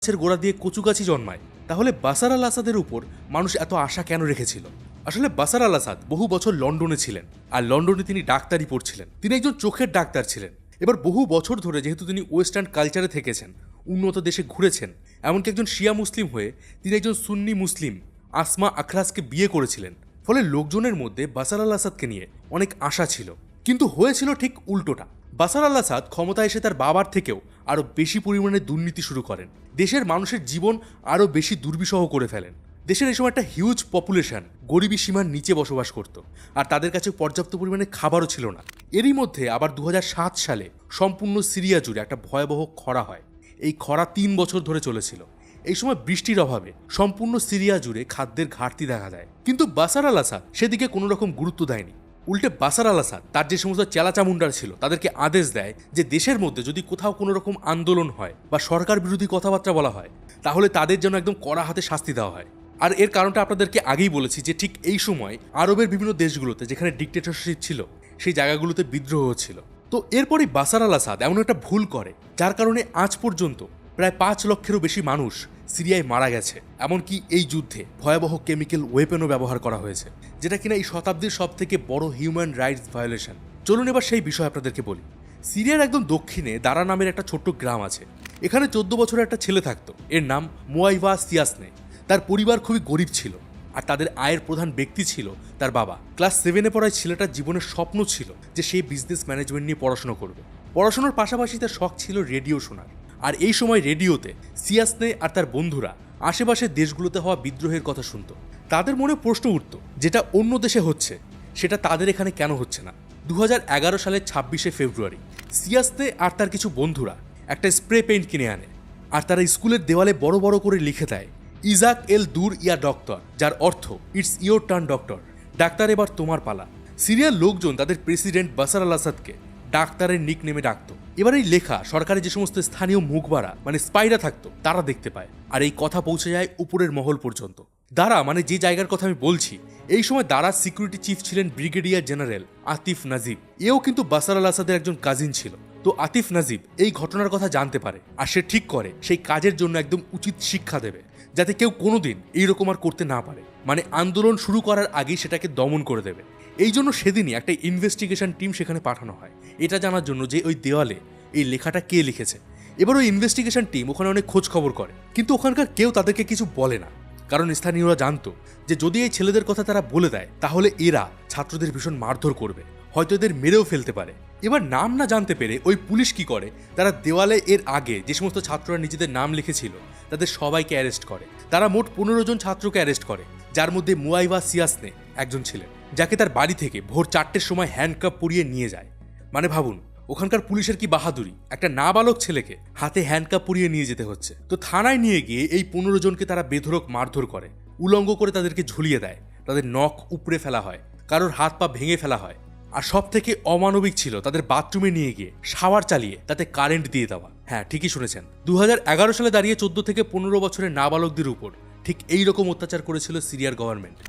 গাছের গোড়া দিয়ে কচু গাছই জন্মায়, তাহলে বাশার আল আসাদের উপর মানুষ এত আশা কেন রেখেছিল? আসলে বাশার আল আসাদ বহু বছর লন্ডনে ছিলেন, আর লন্ডনে তিনি ডাক্তারি পড়ছিলেন। তিনি একজন চোখের ডাক্তার ছিলেন। এবার বহু বছর ধরে যেহেতু তিনি ওয়েস্টার্ন কালচারে থেকেছেন, উন্নত দেশে ঘুরেছেন, এমনকি একজন শিয়া মুসলিম হয়ে তিনি একজন সুন্নি মুসলিম আসমা আখরাজকে বিয়ে করেছিলেন। ফলে লোকজনের মধ্যে বাশার আল আসাদকে নিয়ে অনেক আশা ছিল। কিন্তু হয়েছিল ঠিক উল্টোটা। বাশার আল আসাদ ক্ষমতায় এসে তার বাবার থেকেও আরও বেশি পরিমাণে দুর্নীতি শুরু করেন। দেশের মানুষের জীবন আরও বেশি দুর্বিষহ করে ফেলেন। দেশের এই সময় একটা হিউজ পপুলেশন গরিবী সীমার নিচে বসবাস করত, আর তাদের কাছে পর্যাপ্ত পরিমাণে খাবারও ছিল না। এরই মধ্যে আবার 2007 সালে সম্পূর্ণ সিরিয়া জুড়ে একটা ভয়াবহ খরা হয়। এই খরা 3 বছর ধরে চলেছিল। এই সময় বৃষ্টির অভাবে সম্পূর্ণ সিরিয়া জুড়ে খাদ্যের ঘাটতি দেখা যায়। কিন্তু বাশার আল আসাদ সেদিকে কোনো রকম গুরুত্ব দেয়নি। উল্টে বাশার আল আসাদ তার যে সমস্ত চেলাচামুন্ডার ছিল তাদেরকে আদেশ দেয় যে দেশের মধ্যে যদি কোথাও কোনো রকম আন্দোলন হয় বা সরকার বিরোধী কথাবার্তা বলা হয়, তাহলে তাদের যেন একদম কড়া হাতে শাস্তি দেওয়া হয়। আর এর কারণটা আপনাদেরকে আগেই বলেছি যে ঠিক এই সময় আরবের বিভিন্ন দেশগুলোতে যেখানে ডিক্টেটরশিপ ছিল সেই জায়গাগুলোতে বিদ্রোহ হচ্ছিল। তো এরপরই বাশার আল আসাদ এমন একটা ভুল করে যার কারণে আজ পর্যন্ত প্রায় 5 লক্ষেরও বেশি মানুষ সিরিয়ায় মারা গেছে। এমনকি এই যুদ্ধে ভয়াবহ কেমিক্যাল ওয়েপেনও ব্যবহার করা হয়েছে, যেটা কিনা এই শতাব্দীর সব থেকে বড় হিউম্যান রাইটস ভায়োলেশন। চলুন এবার সেই বিষয় আপনাদেরকে বলি। সিরিয়ার একদম দক্ষিণে দারা নামের একটা ছোট্ট গ্রাম আছে। এখানে 14 বছরের একটা ছেলে থাকতো। এর নাম মুয়াইবা সিয়াসনে। তার পরিবার খুবই গরিব ছিল, আর তাদের আয়ের প্রধান ব্যক্তি ছিল তার বাবা। ক্লাস 7-এ পড়ায় ছেলেটার জীবনের স্বপ্ন ছিল যে সে বিজনেস ম্যানেজমেন্ট নিয়ে পড়াশোনা করবে। পড়াশোনার পাশাপাশি তার শখ ছিল রেডিও শোনার। আর এই সময় রেডিওতে সিয়াসনে আর তার বন্ধুরা আশেপাশের দেশগুলোতে হওয়া বিদ্রোহের কথা শুনত। তাদের মনে প্রশ্ন উঠত, যেটা অন্য দেশে হচ্ছে সেটা তাদের এখানে কেন হচ্ছে না। 2011 সালের 26শে ফেব্রুয়ারি সিয়াসনে আর তার কিছু বন্ধুরা একটা স্প্রে পেইন্ট কিনে আনে, আর তারা স্কুলের দেওয়ালে বড় বড় করে লিখে দেয় ইজাক এল দূর ইয়া ডক্টর, যার অর্থ it's your turn doctor, doctor এবার তোমার পালা। সিরিয়ার লোকজন তাদের প্রেসিডেন্ট বাশার আল আসাদকে ডাক্তারের নিক নেমে ডাকত। এবার এই লেখা সরকারের যে সমস্ত স্থানীয় মুখবারা মানে স্পাইরা থাকতো তারা দেখতে পায়, আর এই কথা পৌঁছে যায় উপরের মহল পর্যন্ত। দারা মানে যে জায়গার কথা আমি বলছি, এই সময় দারা সিকিউরিটি চিফ ছিলেন ব্রিগেডিয়ার জেনারেল আতিফ নাজিব। এও কিন্তু বাশার আল আসাদের একজন কাজিন ছিল। তো আতিফ নাজিব এই ঘটনার কথা জানতে পারে, আর সে ঠিক করে সেই কাজের জন্য একদম উচিত শিক্ষা দেবে, যাতে কেউ কোনোদিন এইরকম আর করতে না পারে। মানে আন্দোলন শুরু করার আগেই সেটাকে দমন করে দেবে। এই জন্য সেদিনই একটা ইনভেস্টিগেশন টিম সেখানে পাঠানো হয়, এটা জানার জন্য যে ওই দেওয়ালে এই লেখাটা কে লিখেছে। এবার ওই ইনভেস্টিগেশন টিম ওখানে অনেক খোঁজ খবর করে, কিন্তু ওখানকার কেউ তাদেরকে কিছু বলে না, কারণ স্থানীয়রা জানতো যে যদি এই ছেলেদের কথা তারা বলে দেয় তাহলে এরা ছাত্রদের ভীষণ মারধর করবে, হয়তো এদের মেরেও ফেলতে পারে। এবার নাম না জানতে পেরে ওই পুলিশ কি করে, তারা দেওয়ালে এর আগে যে সমস্ত ছাত্ররা নিজেদের নাম লিখেছিল তাদের সবাইকে অ্যারেস্ট করে। তারা মোট 15 জন ছাত্রকে অ্যারেস্ট করে, যার মধ্যে মুয়াইবা সিয়াসনে একজন ছিলেন, যাকে তার বাড়ি থেকে ভোর 4টের সময় হ্যান্ডকাপ পরিয়ে নিয়ে যায়। মানে ভাবুন ওখানকার পুলিশের কি বাহাদুরি, একটা নাবালক ছেলেকে হাতে হ্যান্ডকাপ পরিয়ে নিয়ে যেতে হচ্ছে। তো থানায় নিয়ে গিয়ে এই 15 জনকে তারা বেধড়ক মারধর করে, উলঙ্গ করে তাদেরকে ঝুলিয়ে দেয়, তাদের নখ উপড়ে ফেলা হয়, কারোর হাত পা ভেঙে ফেলা হয়, আর সব থেকে অমানবিক ছিল তাদের বাথরুমে নিয়ে গিয়ে শাওয়ার চালিয়ে তাতে কারেন্ট দিয়ে দেওয়া। হ্যাঁ ঠিকই শুনেছেন, 2011 সালে দাঁড়িয়ে 14 থেকে 15 বছরের নাবালকদের উপর ঠিক এই রকম অত্যাচার করেছিল সিরিয়ার গভর্নমেন্ট।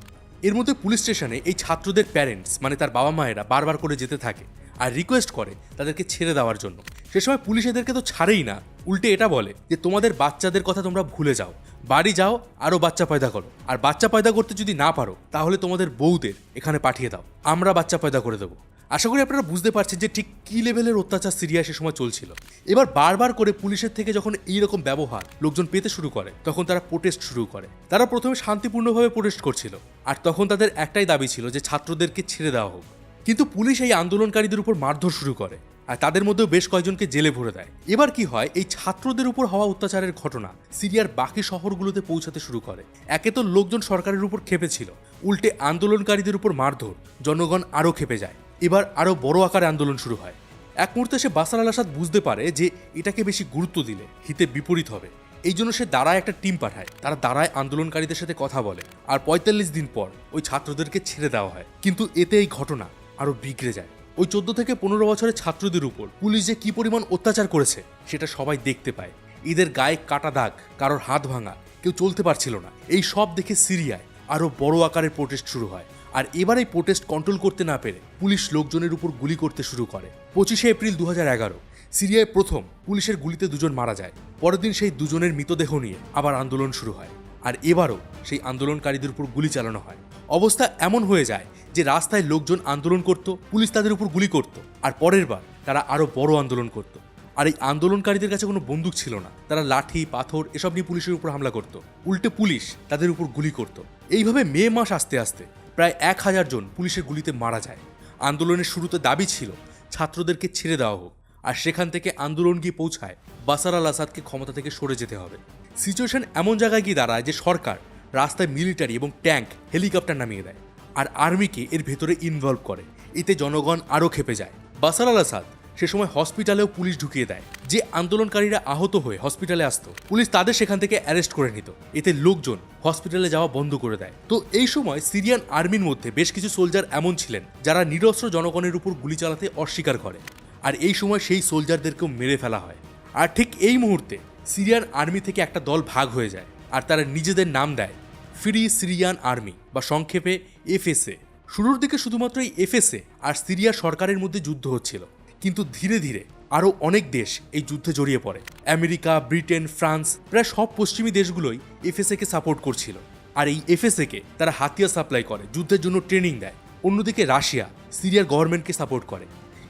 এর মধ্যে পুলিশ স্টেশনে এই ছাত্রদের প্যারেন্টস মানে তার বাবা মায়েরা বারবার করে যেতে থাকে আর রিকোয়েস্ট করে তাদেরকে ছেড়ে দেওয়ার জন্য। সে সময় পুলিশ এদেরকে তো ছাড়েই না, উল্টে এটা বলে যে তোমাদের বাচ্চাদের কথা তোমরা ভুলে যাও, বাড়ি যাও আরও বাচ্চা পয়দা করো, আর বাচ্চা পয়দা করতে যদি না পারো তাহলে তোমাদের বউদের এখানে পাঠিয়ে দাও, আমরা বাচ্চা পয়দা করে দেবো। আশা করি আপনারা বুঝতে পারছেন যে ঠিক কী লেভেলের অত্যাচার সিরিয়া সে সময় চলছিল। এবার বারবার করে পুলিশের থেকে যখন এইরকম ব্যবহার লোকজন পেতে শুরু করে তখন তারা প্রোটেস্ট শুরু করে। তারা প্রথমে শান্তিপূর্ণভাবে প্রোটেস্ট করছিল, আর তখন তাদের একটাই দাবি ছিল যে ছাত্রদেরকে ছেড়ে দেওয়া হোক। কিন্তু পুলিশ এই আন্দোলনকারীদের উপর মারধর শুরু করে, আর তাদের মধ্যেও বেশ কয়েকজনকে জেলে ভরে দেয়। এবার কি হয়, এই ছাত্রদের উপর হওয়া অত্যাচারের ঘটনা সিরিয়ার বাকি শহরগুলোতে পৌঁছাতে শুরু করে। একে তো লোকজন সরকারের উপর ক্ষেপে ছিল, উল্টে আন্দোলনকারীদের উপর মারধর, জনগণ আরও ক্ষেপে যায়। এবার আরও বড় আকারে আন্দোলন শুরু হয়। এক মুহূর্তে সে বাশার আল আসাদ বুঝতে পারে যে এটাকে বেশি গুরুত্ব দিলে হিতে বিপরীত হবে। এই জন্য সে দাঁড়ায় একটা টিম পাঠায়, তারা দাঁড়ায় আন্দোলনকারীদের সাথে কথা বলে, আর 45 দিন পর ওই ছাত্রদেরকে ছেড়ে দেওয়া হয়। কিন্তু এতে এই ঘটনা আরও বিগড়ে যায়। ওই 14 থেকে 15 বছরের ছাত্রদের উপর পুলিশ যে কি পরিমাণ অত্যাচার করেছে সেটা সবাই দেখতে পায়। এদের গায়ে কাটা দাগ, কারোর হাত ভাঙা, কেউ চলতে পারছিল না। এই সব দেখে সিরিয়ায় আরও বড় আকারের প্রোটেস্ট শুরু হয়, আর এবার এই প্রোটেস্ট কন্ট্রোল করতে না পেরে পুলিশ লোকজনের উপর গুলি করতে শুরু করে। 25শে এপ্রিল 2011 সিরিয়ায় প্রথম পুলিশের গুলিতে 2 জন মারা যায়। পরের দিন সেই 2 জনের মৃতদেহ নিয়ে আবার আন্দোলন শুরু হয়, আর এবারও সেই আন্দোলনকারীদের উপর গুলি চালানো হয়। অবস্থা এমন হয়ে যায় যে রাস্তায় লোকজন আন্দোলন করত, পুলিশ তাদের উপর গুলি করত, আর পরের বার তারা আরো বড় আন্দোলন করত। আর এই আন্দোলনকারীদের কাছে কোনো বন্দুক ছিল না, তারা লাঠি পাথর এসব নিয়ে পুলিশের উপর হামলা করত, উল্টে পুলিশ তাদের উপর গুলি করত। এইভাবে মে মাস আসতে আসতে প্রায় 1000 জন পুলিশের গুলিতে মারা যায়। আন্দোলনের শুরুতে দাবি ছিল ছাত্রদেরকে ছেড়ে দেওয়া হোক, আর সেখান থেকে আন্দোলন গিয়ে পৌঁছায় বাশার আল আসাদকে ক্ষমতা থেকে সরে যেতে হবে। সিচুয়েশন এমন জায়গায় গিয়ে দাঁড়ায় যে সরকার রাস্তায় মিলিটারি এবং ট্যাঙ্ক হেলিকপ্টার নামিয়ে দেয় আর আর্মিকে এর ভেতরে ইনভলভ করে। এতে জনগণ আরও ক্ষেপে যায়। বাশার আল আসাদ সে সময় হসপিটালেও পুলিশ ঢুকিয়ে দেয়। যে আন্দোলনকারীরা আহত হয়ে হসপিটালে আসতো, পুলিশ তাদের সেখান থেকে অ্যারেস্ট করে নিত। এতে লোকজন হসপিটালে যাওয়া বন্ধ করে দেয়। তো এই সময় সিরিয়ান আর্মির মধ্যে বেশ কিছু সোলজার এমন ছিলেন যারা নিরস্ত্র জনগণের উপর গুলি চালাতে অস্বীকার করে, আর এই সময় সেই সোলজারদেরকেও মেরে ফেলা হয়। আর ঠিক এই মুহূর্তে সিরিয়ান আর্মি থেকে একটা দল ভাগ হয়ে যায়, আর তারা নিজেদের নাম দেয় ফ্রি সিরিয়ান আর্মি, বা সংক্ষেপে এফএসএ। শুরুর দিকে শুধুমাত্র এই এফএসএ আর সিরিয়া সরকারের মধ্যে যুদ্ধ হচ্ছিল, কিন্তু ধীরে ধীরে আরও অনেক দেশ এই যুদ্ধে জড়িয়ে পড়ে। আমেরিকা, ব্রিটেন, ফ্রান্স, প্রায় সব পশ্চিমী দেশগুলোই এফএসএকে সাপোর্ট করছিল। আর এই এফএসএকে তারা হাতিয়ার সাপ্লাই করে, যুদ্ধের জন্য ট্রেনিং দেয়। অন্যদিকে রাশিয়া সিরিয়ার গভর্নমেন্টকে সাপোর্ট করে।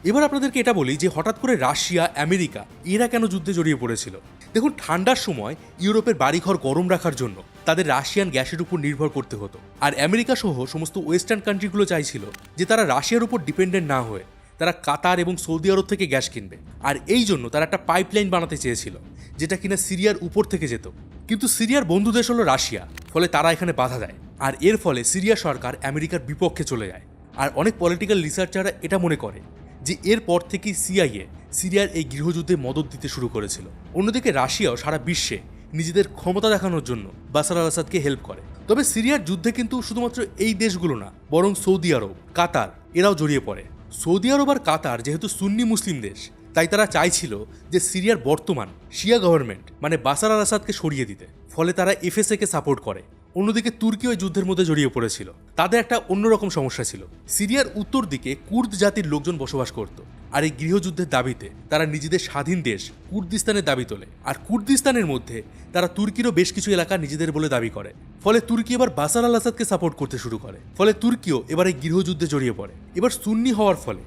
এবার আপনাদেরকে এটা বলি যে হঠাৎ করে রাশিয়া, আমেরিকা এরা কেন যুদ্ধে জড়িয়ে পড়েছিল। দেখুন, ঠান্ডার সময় ইউরোপের বাড়িঘর গরম রাখার জন্য তাদের রাশিয়ান গ্যাসের উপর নির্ভর করতে হতো, আর আমেরিকা সহ সমস্ত ওয়েস্টার্ন কান্ট্রিগুলো চাইছিল যে তারা রাশিয়ার উপর ডিপেন্ডেন্ট না হয়ে তারা কাতার এবং সৌদি আরব থেকে গ্যাস কিনবে। আর এই জন্য তারা একটা পাইপলাইন বানাতে চেয়েছিল, যেটা কিনা সিরিয়ার উপর থেকে যেত। কিন্তু সিরিয়ার বন্ধু দেশ হলো রাশিয়া, ফলে তারা এখানে বাধা দেয়, আর এর ফলে সিরিয়া সরকার আমেরিকার বিপক্ষে চলে যায়। আর অনেক পলিটিক্যাল রিসার্চাররা এটা মনে করে যে এরপর থেকেই সিআইএ সিরিয়ার এই গৃহযুদ্ধে মদত দিতে শুরু করেছিল। অন্যদিকে রাশিয়াও সারা বিশ্বে নিজেদের ক্ষমতা দেখানোর জন্য বাশার আল আসাদকে হেল্প করে। তবে সিরিয়ার যুদ্ধে কিন্তু শুধুমাত্র এই দেশগুলো না, বরং সৌদি আরব, কাতার এরাও জড়িয়ে পড়ে। সৌদি আরব আর কাতার যেহেতু সুন্নি মুসলিম দেশ, তাই তারা চাইছিল যে সিরিয়ার বর্তমান শিয়া গভর্নমেন্ট মানে বাশার আল আসাদকে সরিয়ে দিতে, ফলে তারা এফএসএকে সাপোর্ট করে। অন্যদিকে তুর্কি ওই যুদ্ধের মধ্যে জড়িয়ে পড়েছিল। তাদের একটা অন্যরকম সমস্যা ছিল। সিরিয়ার উত্তর দিকে কুর্দ জাতির লোকজন বসবাস করত, আর এই গৃহযুদ্ধের দাবিতে তারা নিজেদের স্বাধীন দেশ কুর্দিস্তানের দাবি তোলে। আর কুর্দিস্তানের মধ্যে তারা তুর্কিরও বেশ কিছু এলাকা নিজেদের বলে দাবি করে। ফলে তুর্কি এবার বাশার আল আসাদকে সাপোর্ট করতে শুরু করে। ফলে তুর্কিও এবার এই গৃহযুদ্ধে জড়িয়ে পড়ে। এবার সুন্নি হওয়ার ফলে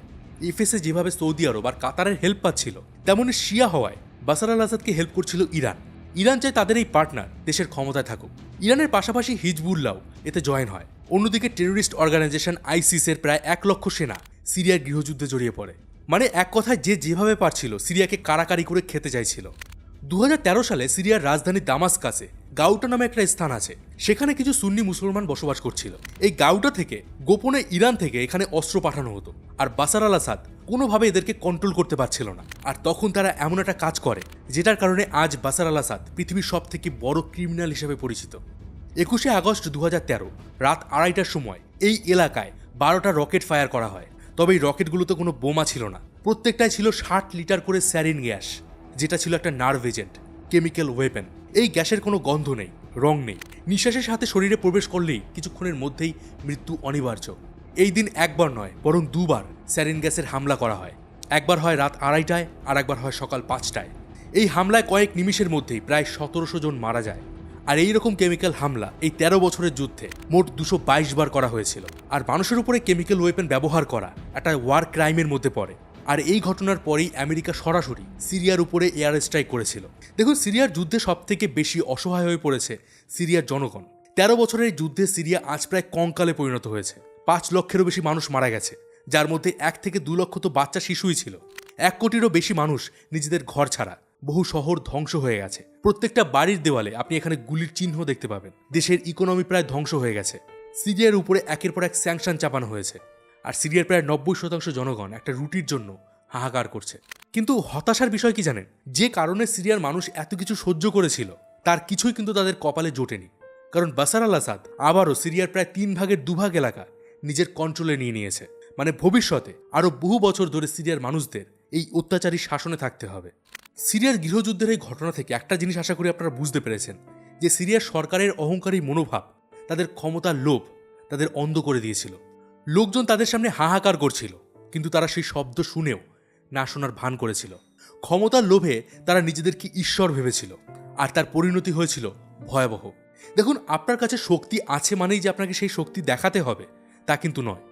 এফএসএ যেভাবে সৌদি আরব আর কাতারের হেল্প পাচ্ছিল, তেমনি শিয়া হওয়ায় বাশার আল আসাদকে হেল্প করছিল ইরান। ইরান চায় তাদের এই পার্টনার দেশের ক্ষমতায় থাকুক। ইরানের পাশাপাশি হিজবুল্লাহ এতে জয়েন হয়। অন্যদিকে টেররিস্ট অর্গানাইজেশন আইসিসের প্রায় 1 লক্ষ সেনা সিরিয়ার গৃহযুদ্ধে জড়িয়ে পড়ে। মানে এক কথায় যে যেভাবে পারছিল সিরিয়াকে কারাকারি করে খেতে চাইছিল। 2013 সালে সিরিয়ার রাজধানী দামাস্কাসে গাউটা নামে একটা স্থান আছে, সেখানে কিছু সুন্নি মুসলমান বসবাস করছিল। এই গাউটা থেকে গোপনে ইরান থেকে এখানে অস্ত্র পাঠানো হতো, আর বাশার আল আসাদ কোনোভাবে এদেরকে কন্ট্রোল করতে পারছিল না। আর তখন তারা এমন একটা কাজ করে যেটার কারণে আজ বাশার আল আসাদ পৃথিবীর সব থেকে বড় ক্রিমিনাল হিসেবে পরিচিত। 21 আগস্ট 2013 রাত 2:30টার সময় এই এলাকায় 12টা রকেট ফায়ার করা হয়। তবে এই রকেটগুলোতে কোনো বোমা ছিল না, প্রত্যেকটাই ছিল 60 লিটার করে স্যারিন গ্যাস, যেটা ছিল একটা নার্ভ এজেন্ট, কেমিক্যাল ওয়েপেন। এই গ্যাসের কোনো গন্ধ নেই, রং নেই, নিঃশ্বাসের সাথে শরীরে প্রবেশ করলেই কিছুক্ষণের মধ্যেই মৃত্যু অনিবার্য। এই দিন একবার নয় বরং 2বার স্যারিন গ্যাসের হামলা করা হয়। একবার হয় রাত 2:30টায়, আর একবার হয় সকাল 5টায়। এই হামলায় কয়েক নিমিষের মধ্যেই প্রায় 1700 জন মারা যায়। আর এইরকম কেমিক্যাল হামলা এই 13 বছরের যুদ্ধে মোট 222 বার করা হয়েছিল। আর মানুষের উপরে কেমিক্যাল ওয়েপেন ব্যবহার করা একটা ওয়ার ক্রাইমের মধ্যে পড়ে। আর এই ঘটনার পরেই আমেরিকা সরাসরি সিরিয়ার উপরে এয়ার স্ট্রাইক করেছিল। দেখুন, সিরিয়ার যুদ্ধে সব থেকে বেশি অসহায় হয়ে পড়েছে সিরিয়ার জনগণ। 13 বছরের যুদ্ধে সিরিয়া আজ প্রায় কঙ্কালে পরিণত হয়েছে। 5 লক্ষেরও বেশি মানুষ মারা গেছে, যার মধ্যে 1 থেকে 2 লক্ষ তো বাচ্চা শিশুই ছিল। 1 কোটিরও বেশি মানুষ নিজেদের ঘর ছাড়া। বহু শহর ধ্বংস হয়ে গেছে। প্রত্যেকটা বাড়ির দেওয়ালে আপনি এখানে গুলির চিহ্ন দেখতে পাবেন। দেশের ইকোনমি প্রায় ধ্বংস হয়ে গেছে। সিরিয়ার উপরে একের পর এক স্যাংশন চাপানো হয়েছে। আর সিরিয়ার প্রায় 90% জনগণ একটা রুটির জন্য হাহাকার করছে। কিন্তু হতাশার বিষয় কি জানেন? যে কারণে সিরিয়ার মানুষ এত কিছু সহ্য করেছিল, তার কিছুই কিন্তু তাদের কপালে জোটেনি। কারণ বাশার আল আসাদ আবারও সিরিয়ার প্রায় 3 ভাগের 2 ভাগ এলাকা নিজের কন্ট্রোলে নিয়ে নিয়েছে। মানে ভবিষ্যতে আরও বহু বছর ধরে সিরিয়ার মানুষদের এই অত্যাচারী শাসনে থাকতে হবে। সিরিয়ার গৃহযুদ্ধের এই ঘটনা থেকে একটা জিনিস আশা করি আপনারা বুঝতে পেরেছেন, যে সিরিয়ার সরকারের অহংকারী মনোভাব, তাদের ক্ষমতার লোভ তাদের অন্ধ করে দিয়েছিল। লোকজন তাদের সামনে হাহাকার করছিল, কিন্তু তারা সেই শব্দ শুনেও না শোনার ভান করেছিল। ক্ষমতার লোভে তারা নিজেদেরকে ঈশ্বর ভেবেছিল, আর তার পরিণতি হয়েছিল ভয়াবহ। দেখুন, আপনার কাছে শক্তি আছে মানেই যে আপনাকে সেই শক্তি দেখাতে হবে তা কিন্তু নয়।